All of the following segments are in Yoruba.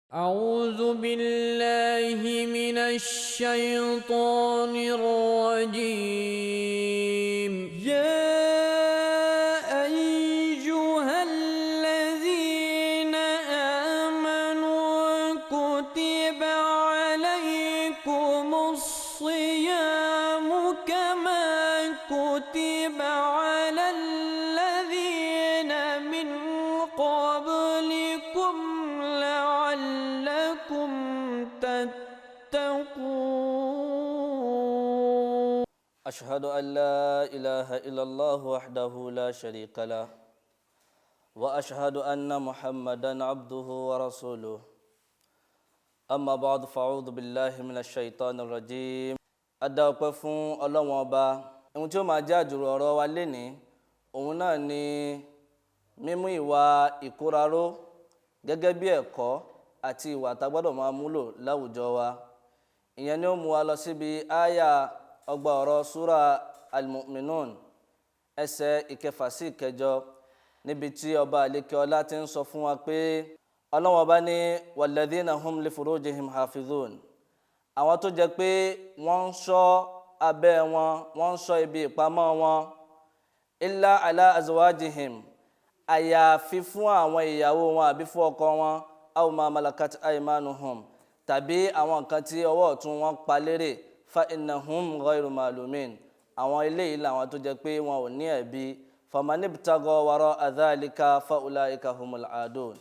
أعوذ بالله من الشيطان الرجيم. يا أيها الذين آمنوا كتب عليكم الصيام كما كتب على الذين من قبلكم لعلكم تتقون. أشهد أن لا إله إلا الله وحده لا شريك له وأشهد أن محمدا عبده ورسوله أما بعد فأعوذ بالله من الشيطان الرجيم. Adáwọ̀pẹ́ fún Ọlọ́run Ọba. Ohun tí ó máa jẹ́ àjùrò ọ̀rọ̀ wa lénìí òun náà ni mímú ìwà ìkóraró gẹ́gẹ́ bí ẹ̀kọ́ àti ìwà tá gbọ́dọ̀ máa múlò láwùjọ wa. Ìyẹn ni ó mú wa lọ síbi áyà ọgbà ọ̀rọ̀ súra al-mu'minun ẹsẹ̀ ìkẹfà sí ìkẹjọ níbi tí ọba àlékè ọlá ti ń sọ fún wa pé Ọlọ́run Ọba ní walladhina hum li furujihim hafidhun, àwọn tó jẹ́ pé wọ́n ń ṣọ́ abẹ́ wọn, wọ́n ń ṣọ́ ibi ìpamọ́ wọn, illa ala azwajihim, àyàfi fún àwọn ìyàwó wọn àbí fún ọkọ wọn, aw ma malakat aymanuhum, tàbí àwọn nǹkan tí ọwọ́ ọ̀tún wọn pa lérè, fa innahum ghayru malumin, àwọn eléyìí làwọn tó jẹ́ pé wọn ò ní ẹ̀bi, famanibtaga wara'a dhalika fa ulaika humul aadun,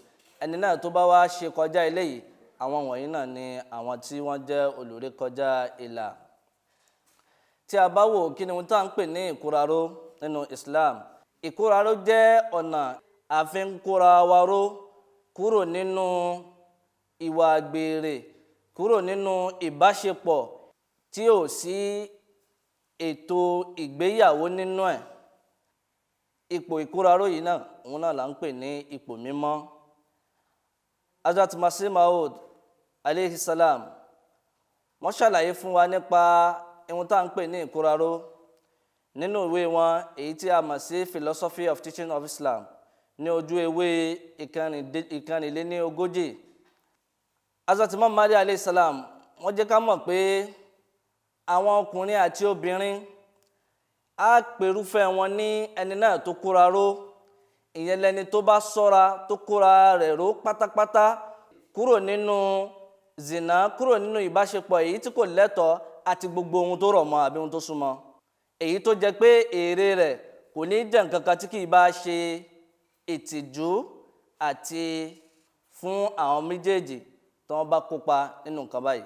ẹni náà tó bá wá ṣe kọjá eléyìí, àwọn wọ̀nyí náà ni àwọn tí wọ́n jẹ́ olùrékọjá ìlà. Tí a bá wò kí ni wọ́n tá ń pè ní ìkóraró nínú Islam, ìkóraró jẹ́ ọ̀nà àfi ń kóra wa ró kúrò nínú ìwà àgbèrè, kúrò nínú ìbáṣepọ̀ tí ò sí ètò ìgbéyàwó nínú ẹ̀. Ipò ìkóraró yìí náà òun náà là ń pè ní ipò mímọ́. Hazrat Masih Maud alayhi salam wọ́n ṣàlàyé fún wa nípa ohun tá ń pè ní ìkóraró nínú ìwé wọn èyí tí a mọ̀ sí Philosophy of Teaching of Islam ní ojú ewé ìkànnìléníogójì. Hazrat Imam Mahdi alayhi salam wọ́n jẹ́ ká mọ̀ pé àwọn ọkùnrin àti obìnrin á pèrúfẹ́ wọn ní ẹni náà tó kóraró, ìyẹn lẹni tó bá ṣọ́ra tó kóra rẹ̀ ró pátápátá kúrò nínú zina, kúrò nínú ìbáṣepọ̀ èyí tí kò lẹ́tọ̀ọ́ àti gbogbo ohun tó rọ̀ mọ́ àbí ohun tó súnmọ́, èyí tó jẹ́ pé èrè rẹ̀ kò ní jẹ́ nǹkan kan tí kì í bá ṣe ìtìjú àti fún àwọn méjèèjì tí wọ́n bá kópa nínú nǹkan báyìí.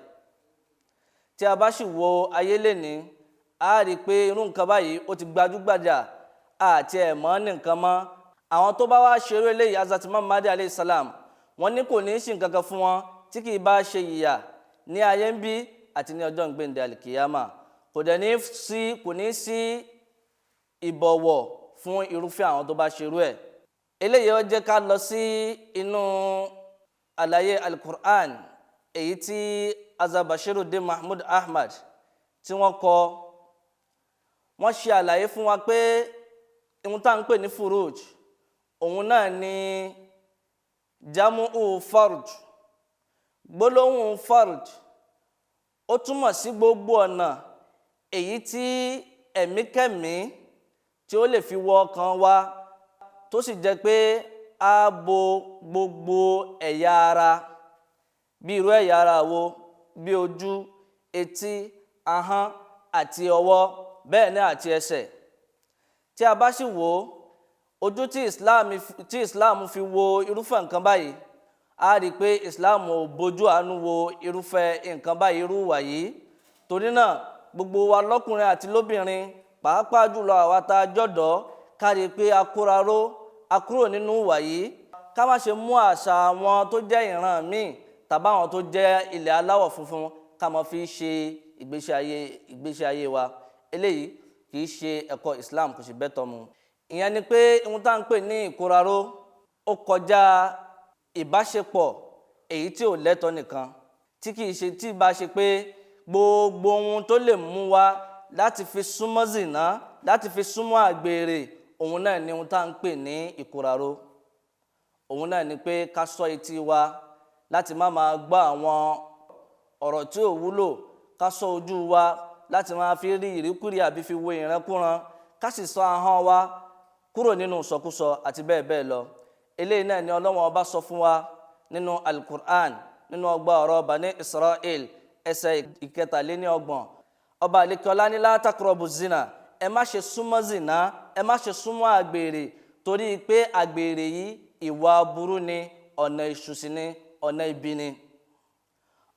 Tí a bá sì wo ayé lénìí, a rí i pé irú nǹkan báyìí ó ti gbajúgbajà àti ẹ̀mọ́ ní nǹkan mọ́. Àwọn tó bá wá ṣeré eléyìí, Hazrat Imam Mahdi alayhi salam wọ́n ní kò ní sí nǹkan kan fún wọn tí kì í bá ṣe ìyà ní ayé ń bí àti ní ọjọ́ ìgbéǹde alikiyama. Kò ní sí ìbọ̀wọ̀ fún irúfẹ́ àwọn tó bá ṣerú ẹ̀. Eléyìí ó jẹ́ ká lọ sí inú àlàyé al-Qur'an èyí tí Hazrat Bashiruddin Mahmud Ahmad tí wọ́n kọ. Wọ́n ṣe àlàyé fún wa pé ohun tá ń pè ní furuj òun náà ni jamu'u farj. Gbólóhùn farj ó túmọ̀ sí gbogbo ọ̀nà èyí tí ẹ̀míkẹ́mí tí ó lè fi wọ ọkàn wa tó sì jẹ́ pé á bo gbogbo ẹ̀yà ara, bí irú ẹ̀yà ara wo, bí ojú, etí, ahọ́n àti ọwọ́, bẹ́ẹ̀ náà àti ẹsẹ̀. Tí a bá sì wò ojú tí Islam fi wo irúfẹ́ nǹkan báyìí, a rí i pé Islam ò bójú àánú wo irúfẹ́ nǹkan báyìí, irú ìwà yìí. Torí náà gbogbo wa lọ́kùnrin àti lóbìnrin, pàápàá jùlọ àwa tá a jọ̀dọ́, ká rí i pé a kóraró, a kúrò nínú ìwà yìí. Ká má ṣe mú àṣà àwọn tó jẹ́ ìran míì tàbí àwọn tó jẹ́ ilẹ̀ aláwọ̀ funfun ká má fi ṣe ìgbésí ayé wa. Eléyìí kì í ṣe ẹ̀kọ́ Islam, kò sì bẹ́tọ̀ mu. Ìyẹn ni pé ohun tá ń pè ní ìkóraró ó kọjá ìbáṣepọ̀ èyí tí ò lẹ́tọ̀ọ́ nìkan, tí kì í ṣe tí bá ṣe pé gbogbo ohun tó lè mú wa láti fi súnmọ́ zìnà, láti fi súnmọ́ àgbèrè, òun náà ni ohun tá ń pè ní ìkóraró. Òun náà ni pé ká ṣọ́ etí wa láti má máa gbọ́ àwọn ọ̀rọ̀ tí ò wúlò, ká ṣọ́ ojú wa láti máa fi rí ìríkúrí àbí fi wo ìrankúran, ká sì ṣọ́ ahọ́n wa kúrò nínú ìsọkúsọ àti bẹ́ẹ̀ bẹ́ẹ̀ lọ. Eléyìí náà ni Ọlọ́run Ọba sọ fún wa nínú Al-Qur'an, nínú ọgbà ọ̀rọ̀ Bani Israel ẹsẹ̀ 33. Ọba àlekèọlá ní la taqrabu zina, ẹ má ṣe súnmọ́ zina, ẹ má ṣe súnmọ́ àgbèrè, torí pé àgbèrè yìí ìwà burú ni, ọ̀nà èṣù sì ni, ọ̀nà ibi ni.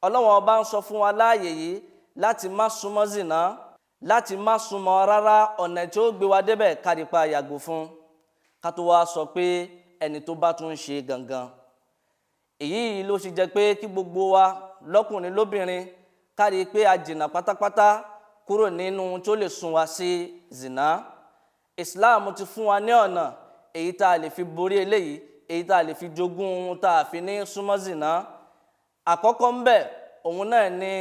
Ọlọ́run Ọba ń sọ fún wa láàyè yìí láti má súnmọ́ zina, láti má súnmọ́ rárá, ọ̀nà tí ó gbé wa débẹ̀ kárípa yàgò fún, ká tó wá sọ pé ẹni tó bá tún ṣe gangan. Èyí ló ṣe jẹ́ pé kí gbogbo wa lọ́kùnrin lóbìnrin kárí pé a jìnnà pátápátá kúrò nínú tó lè sún wa sí zina. Islam ti fún wa ní ọ̀nà èyí tá a lè fi borí eléyìí, èyí tá a lè fi jogún ohun tá a fi ní súnmọ́ zina. Àkọ́kọ́ ń bẹ òun náà ni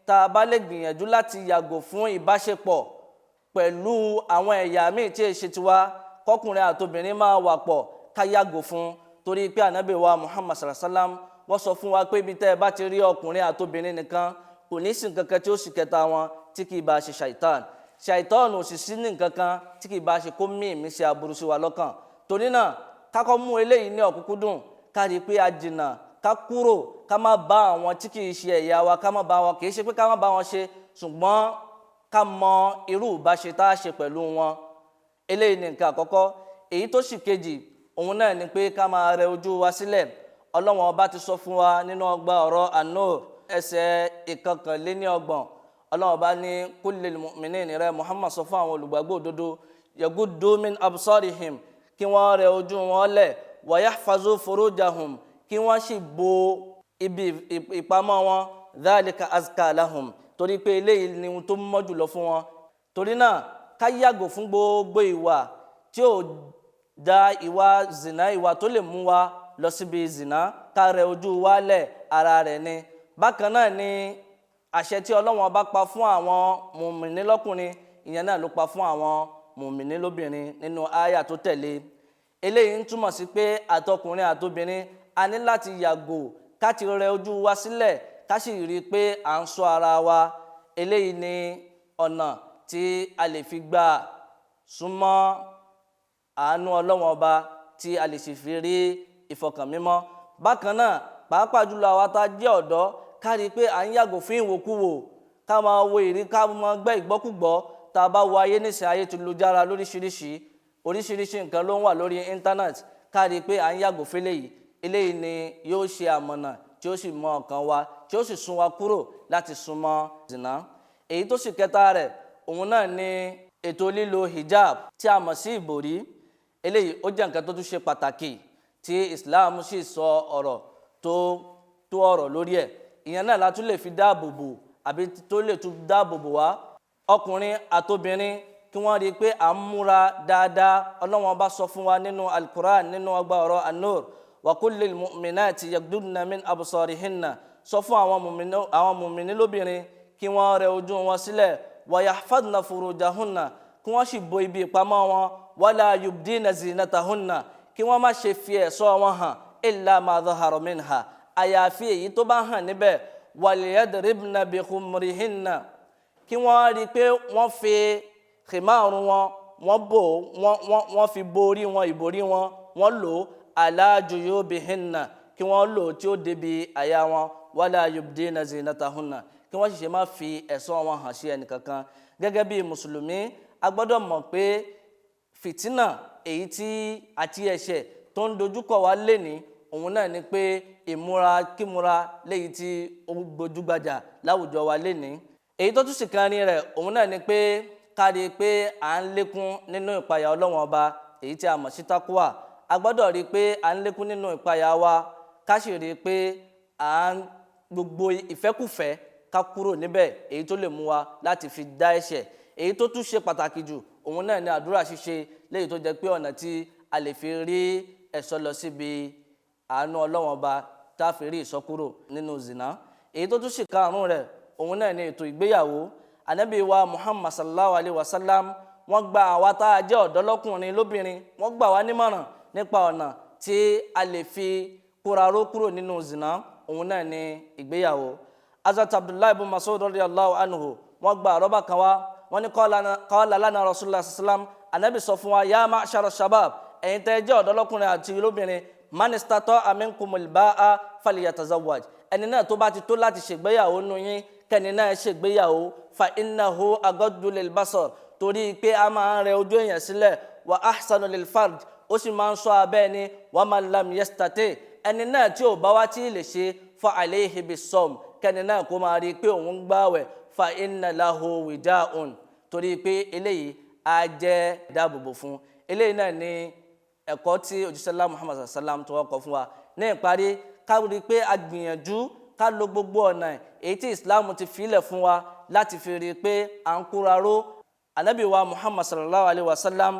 tá a bá lè gbìyànjú láti yàgò fún ìbáṣepọ̀ pẹ̀lú àwọn ẹ̀yà míì tí èṣe tiwa, kọkùnrin àtobìnrin máa wà pọ̀, ká yàgò fún, torí pé ànábì wa Muhammad sallallahu alaihi wasallam wọ́n sọ fún wa pé ibi tẹ́ ẹ bá ti rí ọkùnrin àtobìnrin nìkan, kò ní sí nǹkan kan tí ó sì kẹta wọn tí kì í bá ṣe ṣàìtàn. Ṣàìtàn ò sì sí ní nǹkan kan tí kì í bá ṣe kó mí ìmísí aburú sí wa lọ́kàn. Torí náà kákọ́ mú eléyìí ní ọ̀kúnkúndùn, ká rí pé a jìnnà, ká kúrò, ká má bá àwọn tí kì í ṣe ẹ̀yà wa, ká má bá wọn, kì í ṣe pé ká má bá wọn ṣe, ṣùgbọ́n ká mọ irú ìbáṣe tá a ṣe pẹ̀lú wọn. Eléyìí ni nǹkan àkọ́kọ́. Èyí tó sì kejì òun náà ni pé ká máa rẹ ojú wa sílẹ̀. Ọlọ́run Ọba ti sọ fún wa nínú ọgbà ọ̀rọ̀ An-Nur ẹsẹ̀ 29. Ọlọ́run Ọba ní kullil mu'minin, rẹ Muhammad sọ fún àwọn olùgbàgbọ́ òdodo, yaguddu min absarihim, kí wọ́n rẹ ojú wọn lẹ̀, wa yahfazu furujahum, kí wọ́n sì bo ibi ìpamọ́ wọn, dhalika azka lahum, torí pé eléyìí ni ohun tó mọ́ jùlọ fún wọn. Torí náà ká yàgò fún gbogbo ìwà tí ò da, ìwà zina, ìwà tó lè mú wa lọ síbi zina, ká rẹ ojú wa lẹ̀, ara rẹ̀ ni. Bákan náà ni àṣẹ tí Ọlọ́run Ọba pa fún àwọn mùmìnì lọ́kùnrin, ìyẹn náà ló pa fún àwọn mùmìnì lóbìnrin nínú àyà tó tẹ̀lé. Eléyìí ń túmọ̀ sí pé àtọkùnrin àtobìnrin a ní láti yàgò, ká ti rẹ ojú wa sílẹ̀, ká sì rí i pé à ń ṣọ́ ara wa. Eléyìí ni ọ̀nà tí a lè fi gbà súnmọ́ àánú Ọlọ́run Ọba, tí a lè sì fi rí ìfọkànmímọ́. Bákan náà, pàápàá jùlọ àwa tá a jẹ́ ọ̀dọ́, ká rí i pé à ń yàgò fún ìwòkuwò, ká máa wo ìrí, ká máa gbẹ́ ìgbọ́kúgbọ́. Tá a bá wo ayé nísìnyí, ayé ti lu jára lóríṣiríṣi, oríṣiríṣi nǹkan ló ń wà lórí íńtánẹ́ẹ̀tì, ká rí i pé à ń yàgò fún eléyìí. Eléyìí ni yóò ṣe àmọ̀nà tí ó sì mọ ọkàn wa, tí ó sì sún wa kúrò láti súnmọ́ zina. Èyí tó sì kẹta rẹ̀ òun náà ni ètò lílo hijab tí a mọ̀ sí ìbòrí. Eléyìí ó jẹ́ nǹkan tó tún ṣe pàtàkì tí Islam sì sọ ọ̀rọ̀ tó ọ̀rọ̀ lórí ẹ̀. Ìyẹn náà la tún lè fi dáàbò bò, àbí tó lè tún dáàbò bò wá. Ọkùnrin àtobìnrin kí wọ́n rí i pé à ń múra dáadáa. Ọlọ́run Ọba sọ fún wa nínú Al-Qur'an, nínú ọgbà ọ̀rọ̀ An-Nur, wa kullil mu'minati yaghdudna min absarihinna, sọ fún àwọn mùmìnì lóbìnrin kí wọ́n rẹ ojú wọn sílẹ̀, wa yahfadna furujahunna, kí wọ́n sì bo ibi ìpamọ́ wọn, wala yubdina zinatahunna, kí wọ́n má ṣe fi ẹ̀ṣọ́ wọn hàn, illa ma dhahara minha, àyàfi èyí tó bá hàn níbẹ̀, waliyadribna bi khumurihinna, kí wọ́n rí i pé wọ́n fi khimaru wọn, wọ́n fi borí wọn, ìborí wọn, wọ́n lò ala juyubihinna, kí wọ́n lò tí ó débi àyà wọn, wala yubdina zinatahunna, kí wọ́n sì ṣe má fi ẹ̀ṣọ́ wọn hàn sí ẹnìkankan. Gẹ́gẹ́ bí mùsùlùmí, a gbọ́dọ̀ mọ̀ pé fìtínà èyí tí àti ẹ̀ṣẹ̀ tó ń dojúkọ wa lénìí, òun náà ni pé ìmúra kímúra léyìí tí ó gbojúgbajà láwùjọ wa lénìí. Èyí tó tún sì kan ní rẹ̀ òun náà ni pé ká rí i pé à ń lékún nínú ìpayà Ọlọ́run Ọba, èyí tí a mọ̀ sí tákúwà. A gbọ́dọ̀ rí i pé à ń lékún nínú ìpayà wa, ká sì rí i pé à ń gbogbo ìfẹ́kùfẹ́ ká kúrò níbẹ̀, èyí tó lè mú wa láti fi dá ẹ̀ṣẹ̀. Èyí tó tún ṣe pàtàkì jù òun náà ni àdúrà ṣíṣe, léyìí tó jẹ́ pé ọ̀nà tí a lè fi rí ẹ̀ṣọ́ lọ síbi àánú Ọlọ́run Ọba, tá a fi rí ìsọkúrò nínú zina. Èyí tó tún ṣe karùn-ún rẹ̀ òun náà ni ètò ìgbéyàwó. Ànábì wa Muhammad sallallahu alayhi wa sallam wọ́n gba àwa tá a jẹ́ ọ̀dọ́ lọ́kùnrin lóbìnrin, wọ́n gbà wá nímọ̀ràn nípa ọ̀nà tí a lè fi kóraró kúrò nínú zina. òun náà ni ìgbéyàwó. Hazrat Abdullahi ibn Mas'ud radiyallahu anhu wọ́n gba àrọ́bà kan wá, wọ́n ní qala lana Rasulullah sallam, Ànábì sọ fún wa, ya ma'shara shabab, ẹ̀yin tẹ́ jẹ́ ọ̀dọ́ lọ́kùnrin àti lóbìnrin, man istata'a minkumul ba'a falyatazawwaj, ẹni náà tó bá ti tó láti ṣègbéyàwó nínú yín kẹ́ni náà ṣègbéyàwó, fa innahu aghaddu lil basar, torí pé a máa ń rẹ ojú èèyàn sílẹ̀, wa ahsanu lil farj, ó sì máa ń ṣọ́ abẹ́ ni, wa man lam yastati, ẹni náà tí ò bá wá tí ì lè ṣe, fa alayhi bis-sawm, kẹ́ni náà kó máa rí i pé òun gbààwẹ̀, fa inna lahu wija'un, torí pé eléyìí á jẹ́ ìdáàbòbò fún. Eléyìí náà ni ẹ̀kọ́ tí òjíṣẹ́ Muhammad sallam tó kọ́ fún wa. Ní ìparí, ká rí i pé a gbìyànjú ká lo gbogbo ọ̀nà èyí tí Islam ti filẹ̀ fún wa láti fi rí i pé à ń kóraró. Ànábì wa Muhammad sallallahu alayhi wa sallam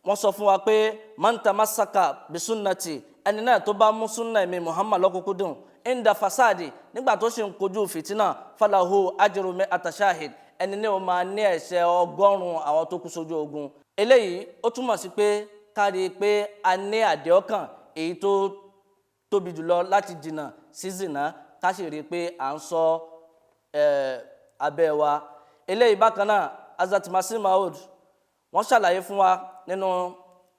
wọ́n sọ fún wa pé man tamassaka bisunnati, ẹni náà tó bá mú sunna mi Muhammad lọ́kùnkúndùn, inda fasadi, nígbà tó ṣe ń kojú fìtínà, falahu ajru mi'ata shahid, ẹni ní o máa ní ẹ̀ṣẹ̀ 100 àwọn tó kú sójú ogun. Eléyìí ó túmọ̀ sí pé ká rí i pé a ní àdéhọ́kàn èyí tó tóbi jùlọ láti jìnnà sí zina, ká sì rí i pé à ń ṣọ́ abẹ́ wa. Eléyìí bákan náà Hazrat Masih Maud wọ́n ṣàlàyé fún wa nínú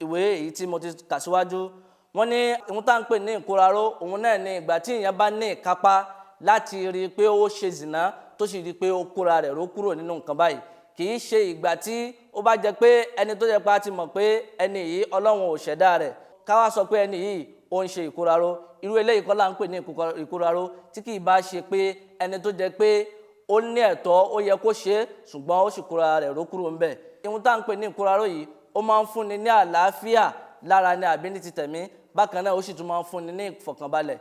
ìwé èyí tí mo ti kà síwájú. Wọ́n ní ohun tá à ń pè ní ìkóraró, òun náà ní ìgbà tí èèyàn bá ní ìkápá láti rí i pé ó ṣe zina tó sì rí i pé ó kóra rẹ̀ ró kúrò nínú nǹkan báyìí. Kì í ṣe ìgbà tí ó bá jẹ pé ẹni tó jẹ pé a ti mọ̀ pé ẹni yìí Ọlọ́run ò ṣẹ̀dá rẹ̀, ká wá sọ pé ẹni yìí ó ń ṣe ìkóraró. Irú eléyìí kọ́ là ń pè ní ìkóraró, tí kì í bá ṣe pé ẹni tó jẹ pé ó ní ẹ̀tọ́, ó yẹ kó ṣe é, ṣùgbọ́n ó sì kóra rẹ̀ ró kúrò ńbẹ̀. Ohun tá à ń pè ní ìkóraró yìí, ó máa ń fúnni ní àlàáfíà lára ní àbí ní ti tẹ̀mí, bákan náà ó sì tún máa ń fúnni ní ìfọ̀kànbalẹ̀.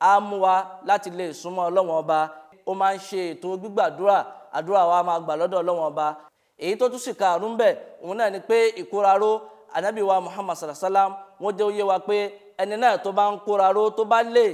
Á mú wa láti lè súnmọ́ Ọlọ́run ọba, ó máa ń ṣe ètò gbígbàdúrà, àdúrà wa máa gbà lọ́dọ̀ Ọlọ́run ọba. Èyí tó tún sì karùn-ún bẹ̀, òun náà ni pé ìkóraró, Ànábì wa Muhammad sallallahu alaihi wasallam wọ́n jẹ́ ó yé wa pé ẹni náà tó bá ń kóraró, tó bá lè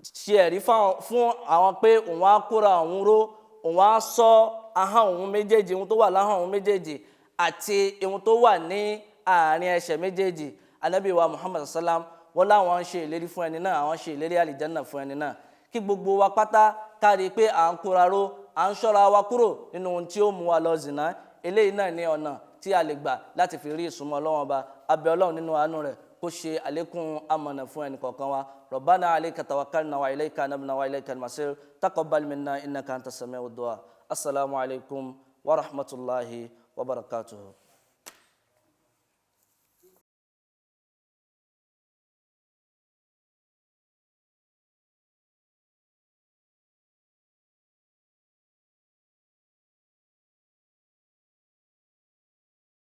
ṣe ẹ̀rí fún àwọn pé òun á kóra òun ró, òun á ṣọ́ ahọ́n òun méjèèjì, ohun tó wà láhọ́n òun méjèèjì àti ohun tó wà ní àárín ẹsẹ̀ méjèèjì. Ànábì wa Muhammad sallallahu alaihi wasallam wọ́n láwọn ń ṣe ìlérí fún ẹni náà, àwọn ṣe ìlérí àlìjánnà fún ẹni náà. Kí gbogbo wa pátá ká rí i pé à ń kóraró, à ń ṣọ́ra wa kúrò nínú ohun tí ó mú wa lọ zìnà. Eléyìí náà ní ọ̀nà tí a lè gbà láti fi rí ìsúnmọ́ Ọlọ́run ọba. A bẹ̀ Ọlọ́run nínú àánú rẹ̀ kó ṣe àlékún amọ̀nà fún ẹnì kọ̀ọ̀kan wa. Rabbana alayka tawakkalna wa ilayka anabna wa ilayka al-masir, taqabbal minna innaka antas sami'ud du'a. Assalamu alaykum wa rahmatullahi wa barakatuhu.